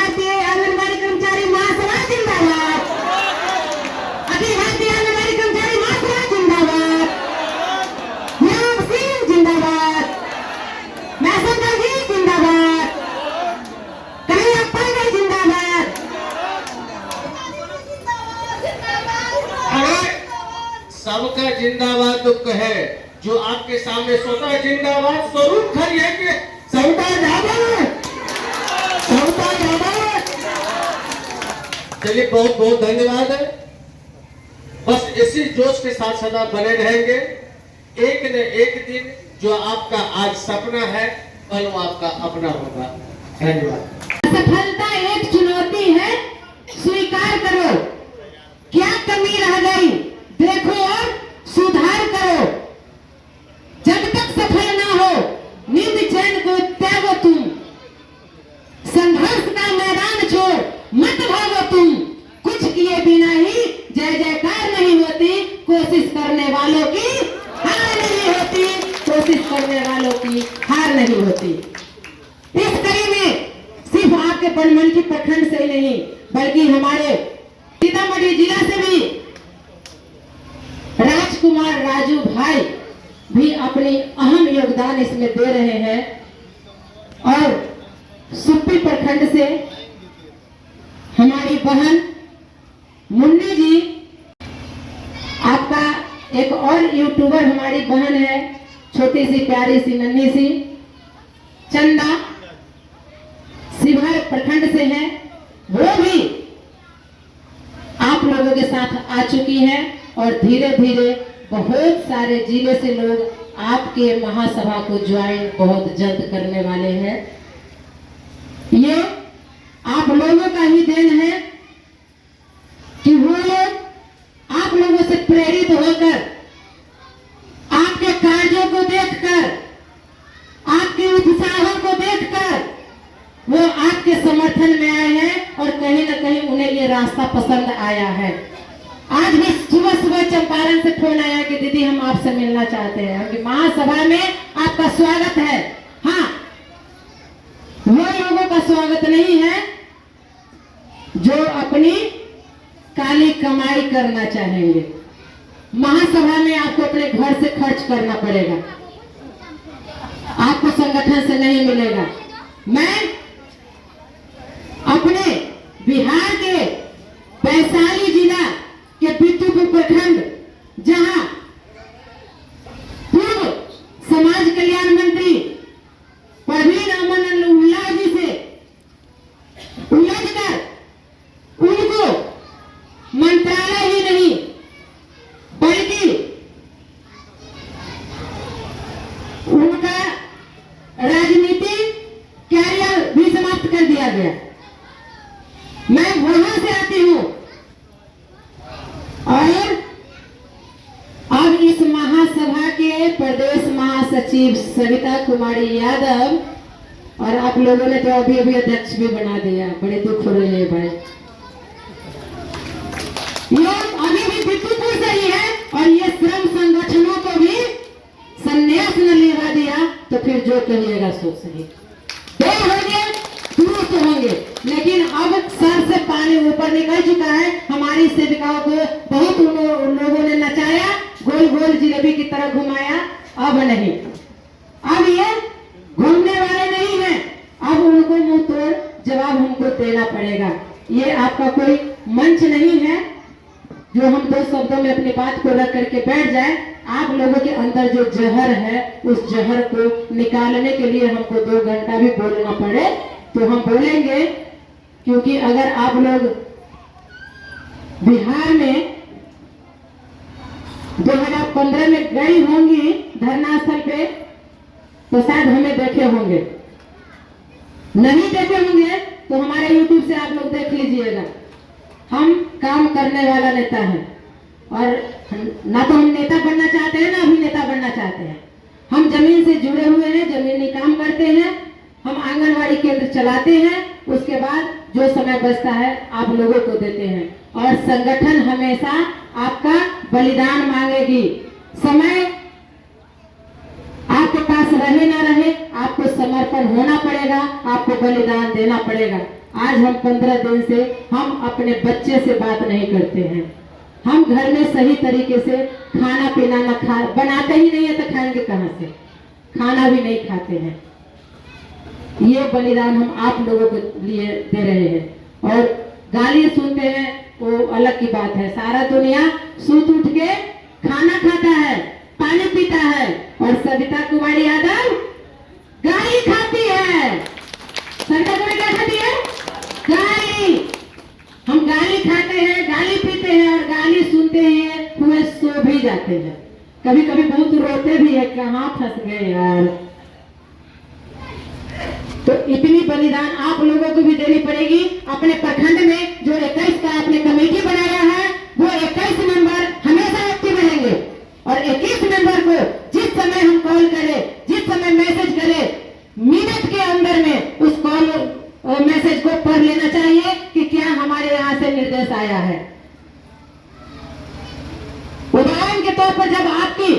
भारतीय आंगनबाड़ी कर्मचारी महासभा जिंदाबाद, अखिल भारतीय आंगनबाड़ी कर्मचारी महासभा जिंदाबाद, न्याम सिंह जिंदाबाद, मैसंकर जी जिंदाबाद, कन्हैया जी जिंदाबाद। अरे सबका जिंदाबाद तो कहे, जो आपके सामने स्वतः जिंदाबाद स्वरूप खड़ी है कि सबका जिंदाबाद, सबका जिंदाबाद। चलिए बहुत बहुत धन्यवाद है। बस इसी जोश के साथ सदा बने रहेंगे। एक न एक दिन जो आपका आज सपना है कल वो आपका अपना होगा। धन्यवाद। सफलता एक चुनौती है, स्वीकार करो। क्या कमी रह गई देखो और सुधार करो। जब तक सफल ना हो नींद चैन को त्यागो तुम, संघर्ष का मैदान छोड़ मत भागो तुम। कुछ किए बिना ही जय जयकार नहीं होती, कोशिश करने वालों की हार नहीं होती, कोशिश करने वालों की हार नहीं होती। इस कड़ी में सिर्फ आपके बनमनखी प्रखंड से ही नहीं बल्कि हमारे सीतामढ़ी जिला से भी राजकुमार राजू भाई भी अपनी अहम योगदान इसमें दे रहे हैं। और सुप्पी प्रखंड से हमारी बहन मुन्नी जी, आपका एक और यूट्यूबर हमारी बहन है, छोटी सी प्यारी सी नन्ही सी चंदा शिवहर प्रखंड से है, वो भी आप लोगों के साथ आ चुकी है और धीरे धीरे बहुत सारे जिले से लोग आपके महासभा को ज्वाइन बहुत जल्द करने वाले हैं। ये आप लोगों का ही देन है कि वो लोग आप लोगों से प्रेरित होकर, आपके कार्यों को देखकर, आपके उत्साहों को देखकर वो आपके समर्थन में आए हैं और कहीं ना कहीं उन्हें ये रास्ता पसंद आया है। आज भी सुबह सुबह चंपारण से फोन आया कि दीदी हम आपसे मिलना चाहते हैं, कि महासभा में आपका स्वागत है। हाँ, वो लोगों का स्वागत नहीं है जो अपनी काली कमाई करना चाहेंगे। महासभा में आपको अपने घर से खर्च करना पड़ेगा, आपको संगठन से नहीं मिलेगा। मैं अपने बिहार के वैशाली जिला के बिट्टूपुर प्रखंड, जहां पूर्व समाज कल्याण मंत्री परवीन अमन उल्लाह जी से उलझकर उनको मंत्रालय ही नहीं बल्कि उनका राजनीतिक कैरियर भी समाप्त कर दिया गया। मैं वहां से आती हूं और अब इस महासभा के प्रदेश महासचिव सविता कुमारी यादव, और आप लोगों ने तो अभी अभी अध्यक्ष भी बना दिया, बड़े दुख हो रहे हैं भाई। ये अभी भी बिट्टूपुर से ही है और ये श्रम संगठनों को भी संन्यास न लेवा दिया तो फिर जो कहिएगा सो सही। दो होंगे दुरुस्त होंगे, लेकिन अब सर से पानी ऊपर निकल चुका है। हमारी सेविकाओं को बहुत उन लोगों ने नचाया, गोल गोल जिलेबी की तरह घुमाया। अब नहीं, अब ये घूमने वाले नहीं हैं, अब उनको मुंह तोड़ जवाब हमको देना पड़ेगा। ये आपका कोई मंच नहीं है जो हम दो शब्दों में अपनी बात को रख करके बैठ जाए। आप लोगों के अंदर जो जहर है उस जहर को निकालने के लिए हमको 2 घंटा भी बोलना पड़े तो हम बोलेंगे, क्योंकि अगर आप लोग बिहार में 2015 में गई होंगी धरना स्थल पे तो शायद हमें देखे होंगे, नहीं देखे होंगे तो हमारे YouTube से आप लोग देख लीजिएगा। हम काम करने वाला नेता है और ना तो हम नेता बनना चाहते हैं ना अभिनेता बनना चाहते हैं। हम जमीन से जुड़े हुए हैं, जमीनी काम करते हैं, हम आंगनवाड़ी केंद्र चलाते हैं, उसके बाद जो समय बचता है आप लोगों को देते हैं। और संगठन हमेशा आपका बलिदान मांगेगी। समय आपके पास रहे ना रहे, आपको समर्पण होना पड़ेगा, आपको बलिदान देना पड़ेगा। आज हम 15 दिन से हम अपने बच्चे से बात नहीं करते हैं। हम घर में सही तरीके से खाना पीना न खा बनाते ही नहीं है तो खाएंगे कहाँ से? खाना भी नहीं खाते हैं। ये बलिदान हम आप लोगों के लिए दे रहे हैं। और गाली सुनते हैं वो अलग की बात है। सारा दुनिया सूत उठ के खाना खाता है, पानी पीता है, और सविता कुमारी यादव गाली खाती है। सविता कुमारी क्या खाती है? गाली। हम गाली खाते हैं, गाली पीते हैं और गाली सुनते हैं, हुए सो भी जाते हैं। कभी कभी बहुत रोते भी है, कहाँ फंस गए यार। तो इतनी बलिदान आप लोगों को भी देनी पड़ेगी। अपने प्रखंड में जो 21 का आपने कमेटी बनाया है, वो 21 मेंबर हमेशा एक्टिव रहेंगे। और 21 मेंबर को जिस समय हम कॉल करें, जिस समय मैसेज करें, मिनट के अंदर में उस कॉल मैसेज को पढ़ लेना चाहिए कि क्या हमारे यहाँ से निर्देश आया है। उदाहरण के तौर पर जब आपकी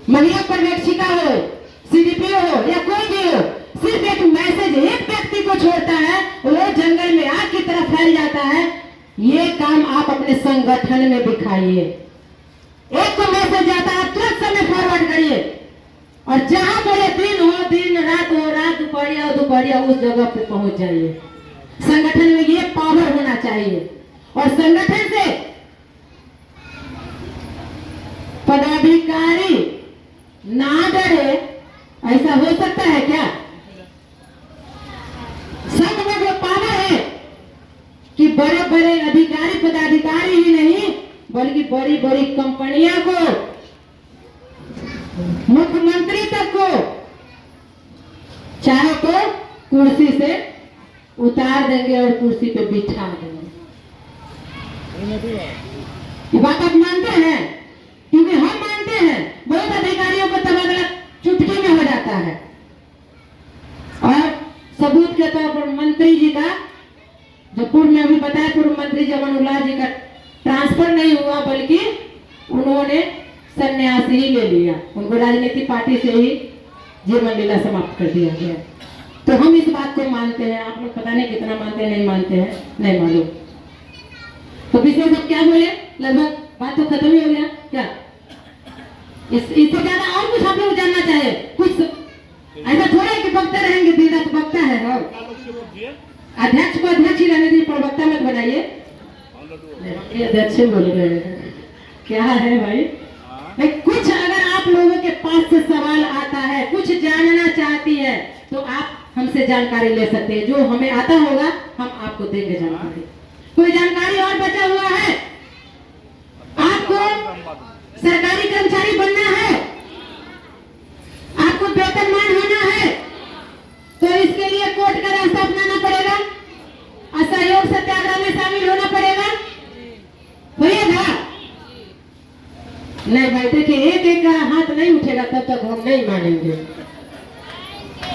महिला पर्यवेक्षिका हो, सीडीपीओ हो या कोई भी हो, सिर्फ एक मैसेज एक व्यक्ति को छोड़ता है, वो जंगल में आग की तरह फैल जाता है। ये काम आप अपने संगठन में दिखाइए। एक को मैसेज जाता है, तुरंत समय फॉरवर्ड करिए, और जहां बोले दिन हो दिन, रात हो रात, दोपहरिया हो दोपहरिया, उस जगह पे पहुंच जाइए। संगठन में ये पावर होना चाहिए। और संगठन से पदाधिकारी ना डरे, ऐसा हो सकता है क्या? संघ में वो पावर है कि बड़े बड़े अधिकारी पदाधिकारी ही नहीं, बल्कि बड़ी बड़ी कंपनियां को, मुख्यमंत्री तक को चाहे तो कुर्सी से उतार देंगे और कुर्सी पे बिठा देंगे। ये बात आप मानते हैं? क्योंकि हम मानते हैं बहुत अधिकारियों को तबादला चुटकी में हो जाता है। और सबूत के तौर पर मंत्री जी का, जो पूर्व में अभी बताया, पूर्व मंत्री जमन उल्लाह जी का ट्रांसफर नहीं हुआ, बल्कि उन्होंने संन्यास ही ले लिया। उनको राजनीतिक पार्टी से ही जीवन लीला समाप्त कर दिया गया। तो हम इस बात को मानते हैं। आप लोग पता नहीं कितना मानते हैं, नहीं मानते हैं, नहीं मालूम। तो विशेष अब क्या बोले, लगभग बात तो खत्म ही हो गया क्या? इससे ज्यादा और कुछ आप लोग जानना चाहे? कुछ ऐसा थोड़ा है कि बकते रहेंगे, दिन रात बकता है। अध्यक्ष को अध्यक्ष ही रहने दीजिए, प्रवक्ता मत बनाइए। अध्यक्ष बोल रहे हैं, क्या है भाई? कुछ अगर आप लोगों के पास से सवाल आता है, कुछ जानना चाहती है, तो आप हमसे जानकारी ले सकते हैं। जो हमें आता होगा हम आपको देंगे जानकारी। कोई जानकारी और बचा हुआ है? आपको सरकारी कर्मचारी बनना है, आपको वेतनमान होना है, तो इसके लिए कोर्ट का रास्ता अपनाना पड़ेगा, असहयोग सत्याग्रह में शामिल होना पड़ेगा। होइएगा? नहीं भाई, देखिए एक एक का हाथ नहीं उठेगा तब तक हम नहीं मानेंगे।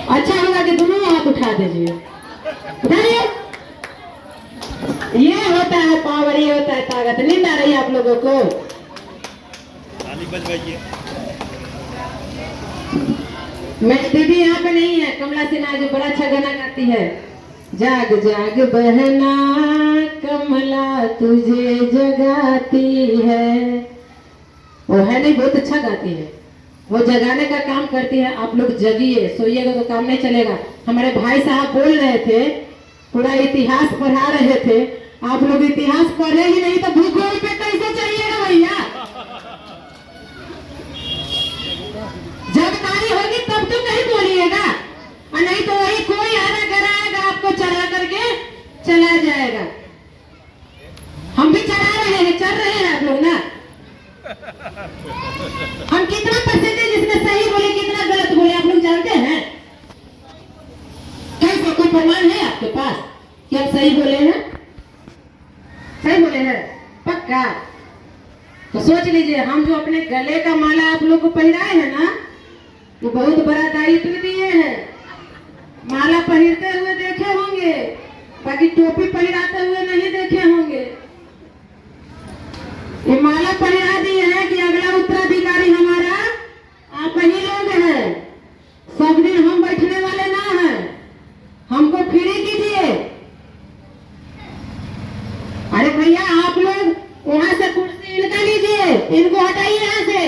अच्छा होगा कि दोनों हाथ उठा दीजिए। उठाइए। ये होता है पावर, ये होता है ताकत। नींद आ रही है आप लोगों को? मैं दीदी यहाँ पे नहीं है, कमला सिन्हा जो बड़ा अच्छा गाना गाती है, जाग जाग बहना कमला तुझे जगाती है, वो है नहीं, बहुत अच्छा गाती है। वो जगाने का काम करती है। आप लोग जगिए, सोइएगा तो काम नहीं चलेगा। हमारे भाई साहब बोल रहे थे, पूरा इतिहास पढ़ा रहे थे। आप लोग इतिहास पढ़े ही नहीं तो भूगोल पे कैसे चलिएगा भैया? जब तारी होगी तब तो नहीं बोलिएगा, और नहीं तो वही कोई आधा कराएगा, आपको चढ़ा करके चला जाएगा। हम भी चढ़ा रहे हैं, चल रहे हैं आप लोग ना। हम कितना परसेंटेज इसमें सही बोले, कितना गलत बोले, आप लोग जानते हैं? कैसे, कोई प्रमाण है आपके पास कि आप सही बोले हैं? सही बोले हैं पक्का? तो सोच लीजिए, हम जो अपने गले का माला आप लोग को पहनाए हैं ना, वो बहुत बड़ा दायित्व दिए हैं। माला पहनते हुए देखे होंगे, बाकी टोपी पहनाते हुए नहीं देखे होंगे। ये माला पहना दी है कि अगला उत्तराधिकारी हमारा आप ही लोग हैं। सब दिन हम बैठने वाले ना हैं। हमको फ्री कीजिए, इनको हटाइए यहाँ से,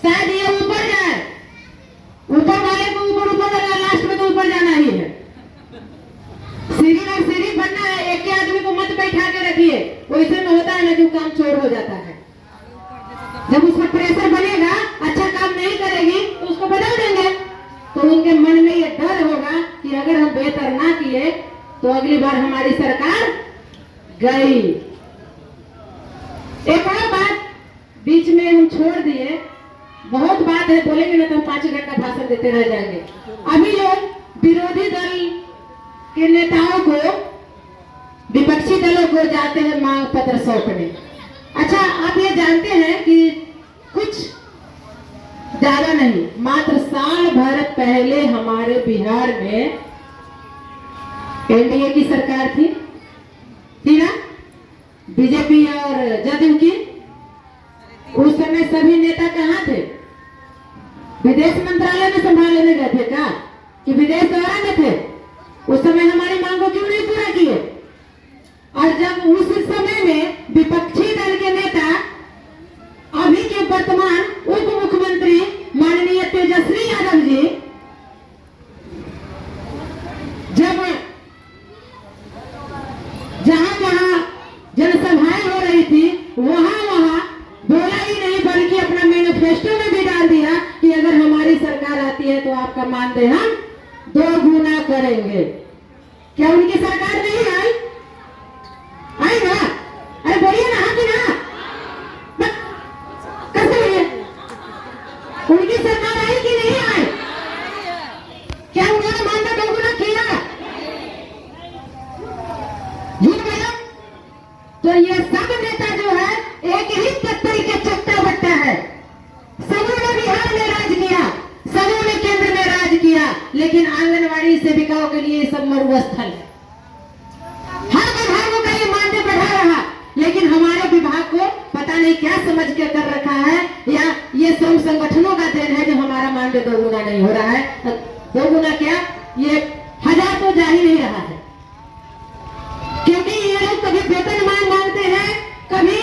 शायद ये ऊपर जाए, ऊपर वाले को ऊपर ऊपर लास्ट में तो ऊपर जाना ही है। सीढ़ी और सीढ़ी बनना है, एक के आदमी को मत बैठा के रखिए, वैसे में होता है ना कि काम चोर हो जाता है। जब उसका प्रेशर बनेगा, अच्छा काम नहीं करेगी तो उसको बदल देंगे। तो उनके मन में ये डर होगा कि अगर हम बेहतर ना किए तो अगली बार हमारी सरकार गई। एक और बात बीच में हम छोड़ दिए, बहुत बात है, बोलेंगे ना तो हम 5 घंटा भाषण देते रह जाएंगे। अभी लोग विरोधी दल के नेताओं को, विपक्षी दलों को जाते हैं मांग पत्र सौंपने। अच्छा, आप ये जानते हैं कि कुछ ज्यादा नहीं, मात्र साल भर पहले हमारे बिहार में एनडीए की सरकार थी ना, बीजेपी और जदयू की। उस समय सभी नेता कहाँ थे? विदेश मंत्रालय में संभालने गए थे क्या, कि विदेश दौरा में थे? उस समय हमारी मांग को क्यों नहीं पूरा किए? और जब उस समय में विपक्षी दल के नेता, अभी के वर्तमान उप मुख्यमंत्री माननीय तेजस्वी यादव जी, जब जहां जहां जनसभाएं हो रही थी वहां बोला ही नहीं, बल्कि अपना मैनिफेस्टो में भी डाल दिया कि अगर हमारी सरकार आती है तो आपका मानदेय हम 2 गुना करेंगे। क्या उनकी सरकार नहीं आई? आई ना? अरे बोलिए ना, हाँ कि ना? कैसे बोलिए? उनकी सरकार आई कि नहीं आई? क्या उन्होंने मानदेय 2 गुना किया? झूठ बोला? तो ये सब नेता जो है एक ही पत्थर के चट्टा बट्टा है। सबों ने बिहार में राज किया, सबों ने केंद्र में राज किया, लेकिन आंगनवाड़ी सेविकाओं के लिए सब मरुस्थल है। हर विभागों का ये मानदेय बढ़ा रहा, लेकिन हमारे विभाग को पता नहीं क्या समझ के कर रखा है, या ये श्रम संगठनों का देन है जो हमारा मानदेय 2 गुना नहीं हो रहा है। 2 गुना क्या, ये 1000 तो जा ही नहीं रहा है, क्योंकि ये लोग कभी वेतनमान मांगते हैं, कभी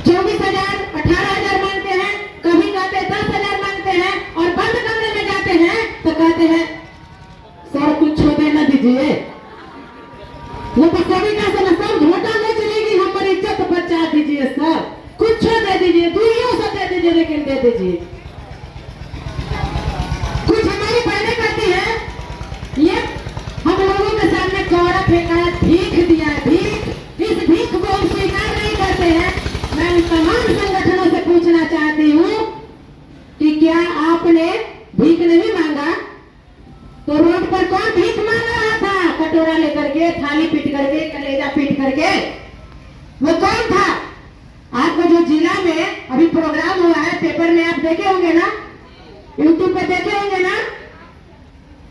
24,000 18,000 मांगते हैं, कभी कहते हैं 10,000 मांगते हैं, और बंद कमरे में जाते हैं तो कहते हैं सर कुछ छोड़े न दीजिए। वो तो कभी का सर घोटा नहीं चलेगी, हमारी इज्जत बचा दीजिए सर, कुछ दे दीजिए, 200 दे दीजिए, लेकिन दे दीजिए। कुछ हमारी बहनें करती है, ये हम लोगों के सामने कौड़ा फेंका है, भीख दिया है, भीख, इस भीख को हम स्वीकार नहीं करते हैं। मैं उन तमाम संगठनों से पूछना चाहती हूँ कि क्या आपने भीख नहीं मांगा तो रोड पर कौन भीख मांग रहा था? कटोरा लेकर के, थाली पीट करके, कलेजा पीट करके, वो कौन था? आपको जो जिला में अभी प्रोग्राम हुआ है, पेपर में आप देखे होंगे ना, यूट्यूब पे देखे होंगे ना,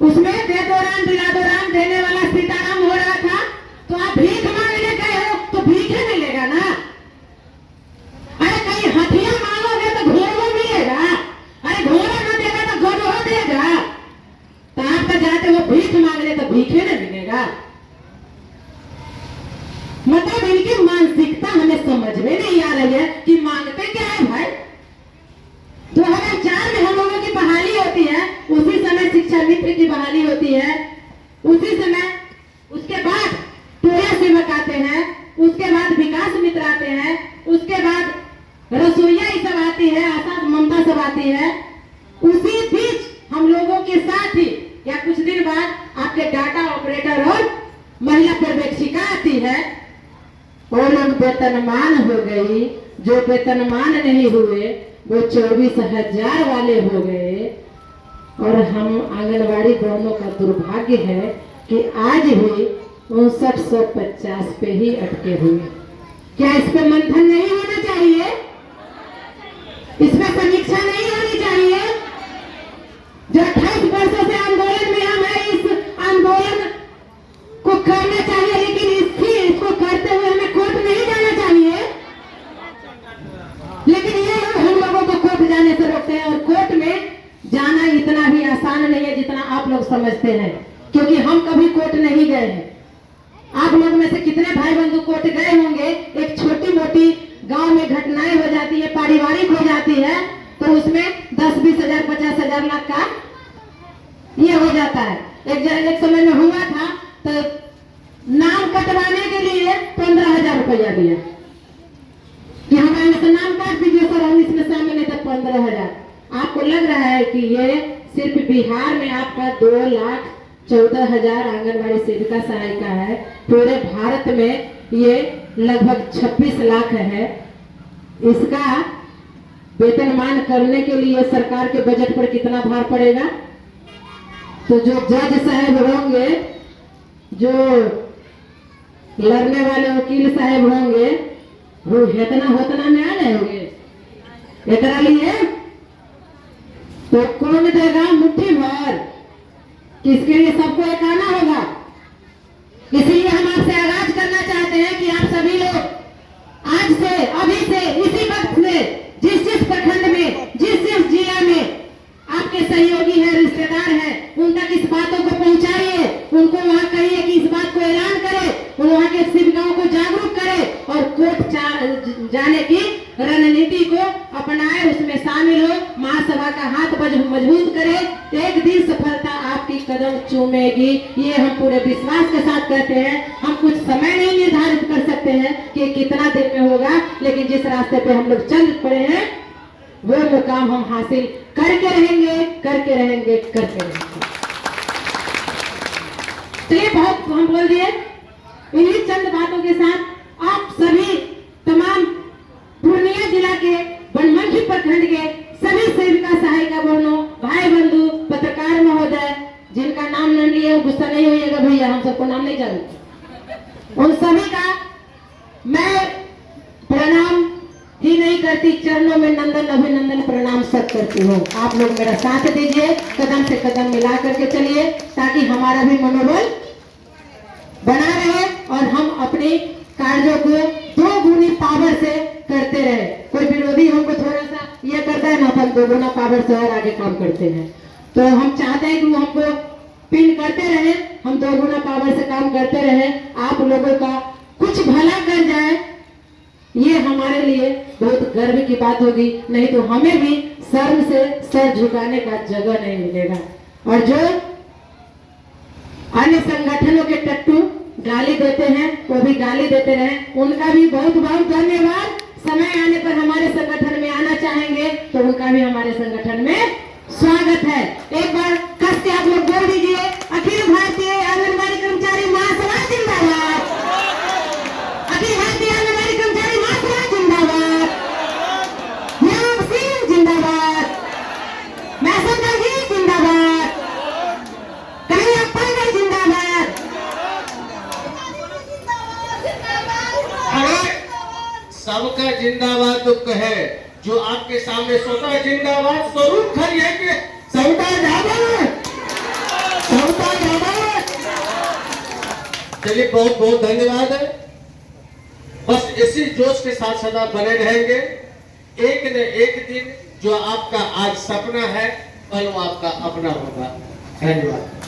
उसमें दे दो राम दिला दो राम देने वाला सीताराम हो रहा था। तो आप भीख मांगने गए हो तो भीख ही मिलेगा ना? अरे कहीं हथिया मांगोगे तो घोड़ा मिलेगा, अरे घोड़ा न देगा तो गधो देगा। तो आप तो जाते हो भीख मांगने तो भीख ही नहीं मिलेगा। मतलब इनकी मानसिकता हमें समझ में नहीं आ रही है कि मांगते क्या है भाई। 2004 में हम लोगों की बहाली होती है, उसी समय शिक्षा मित्र की बहाली होती है, उसी समय उसके बाद टोया सेवक आते हैं, उसके बाद विकास मित्र आते हैं, उसके बाद रसोईया ये सब आती है, आशा ममता सब आती है। उसी बीच हम लोगों के साथ ही या कुछ दिन बाद आपके डाटा ऑपरेटर और महिला पर्यवेक्षिका आती है। वो लोग वेतनमान हो गई, जो वेतनमान नहीं हुए वो 24,000 वाले हो गए। और हम आंगनवाड़ी दोनों का दुर्भाग्य है कि आज भी 5950 पे ही अटके हुए। क्या इस पे मंथन नहीं होना चाहिए? इस पे समीक्षा नहीं होनी चाहिए? जो 28 वर्षों से आंदोलन में हम हैं, इस आंदोलन को करना चाहिए, लेकिन इसको करते हुए हमें कोर्ट नहीं जाना चाहिए। लेकिन ये लोग हम लोगों को कोर्ट जाने से रोकते हैं, और कोर्ट में जाना इतना भी आसान नहीं है जितना आप लोग समझते हैं, क्योंकि हम कभी कोर्ट नहीं गए हैं। आप लोग में से कितने भाई बंधु कोर्ट गए होंगे? एक छोटी मोटी गांव में घटनाएं हो जाती है, पारिवारिक हो जाती है, तो उसमें 10-20 हजार 50 हजार लाख का ये हो जाता है। एक समय में हुआ था तो नाम कटवाने के लिए 15,000 रुपया दिया कि हमारे से नाम काट दीजिए सर, हम इसमें शामिल नहीं थे। 15,000। आपको लग रहा है कि ये सिर्फ बिहार में आपका 2,14,000 आंगनबाड़ी सेविका सहायिका है, पूरे भारत में ये लगभग 26 लाख है। इसका वेतनमान करने के लिए सरकार के बजट पर कितना भार पड़ेगा? तो जो जज साहब होंगे, जो लड़ने वाले वकील साहब होंगे, वो इतना में आ जाएंगे इतना लिए तो कौन देगा? मुट्ठी भर। किसके लिए? सबको एक आना होगा। इसीलिए हम आपसे आगाज करना चाहते हैं कि आप सभी लोग आज से, अभी से, इसी वक्त से जिस प्रखंड में, जिस जिला में आपके सहयोगी है, रिश्तेदार है, उन तक इस बातों को पहुंचाइए। उनको वहां कहिए कि इस बात को ऐलान करे, वहां के सेविकाओं को जागरूक करे और कोर्ट जाने की रणनीति को अपनाए, उसमें शामिल हो, महासभा का हाथ मजबूत करे। एक दिन सफलता आपकी कदम चूमेगी, ये हम पूरे विश्वास के साथ कहते हैं। हम कुछ समय नहीं निर्धारित कर सकते हैं कि कितना दिन में होगा, लेकिन जिस रास्ते पे हम लोग चल पड़े हैं वो मुकाम हम हासिल करके रहेंगे, करके रहेंगे, करके रहेंगे। चलिए, बहुत हम बोल दिए। इन्हीं चंद बातों के साथ आप सभी तमाम पूर्णिया जिला के बनमनखी प्रखंड के सभी सेविका सहायिका बहनों, भाई बंधु, पत्रकार महोदय, जिनका नाम न लिए गुस्सा नहीं होइएगा भैया, हम सबको नाम नहीं जानते, उन सभी का मैं प्रणाम ही नहीं करती, चरणों में नंदन अभिनंदन प्रणाम सब करती हूँ। आप लोग मेरा साथ दीजिए, कदम से कदम मिला करके चलिए, ताकि हमारा भी मनोबल बना रहे और हम अपने कार्यों को 2 गुनी पावर से करते रहे। कोई विरोधी हमको थोड़ा सा ये करता है ना, अपन 2 गुना पावर से और आगे काम करते हैं। तो हम चाहते हैं कि वो हमको पिन करते रहे, हम 2 गुना पावर से काम करते रहे, आप लोगों का कुछ भला कर जाए, ये हमारे लिए बहुत गर्व की बात होगी। नहीं तो हमें भी शर्म से सर झुकाने का जगह नहीं मिलेगा। और जो अन्य संगठनों के टट्टू गाली देते हैं, वो भी गाली देते रहे, उनका भी बहुत बहुत धन्यवाद। समय आने पर हमारे संगठन में आना चाहेंगे तो उनका भी हमारे संगठन में स्वागत है। एक बार कस के आप लोग बोल दीजिए, अखिल भारतीय आंगनबाड़ी कर्मचारी महासभा जिंदाबाद, अखिल भारतीय आंगनबाड़ी कर्मचारी महासभा जिंदाबाद, योग सिंह जिंदाबाद, मैसेंजर जी जिंदाबाद, कन्हैया पांडे जिंदाबाद। अरे सबका जिंदाबाद तो कहे, जो आपके सामने स्वतः जिंदाबाद स्वरूप खड़ी है कि सबका जिंदाबाद, सबका जिंदाबाद। चलिए, बहुत बहुत धन्यवाद है। बस इसी जोश के साथ सदा बने रहेंगे। एक न एक दिन जो आपका आज सपना है, कल वो आपका अपना होगा। धन्यवाद।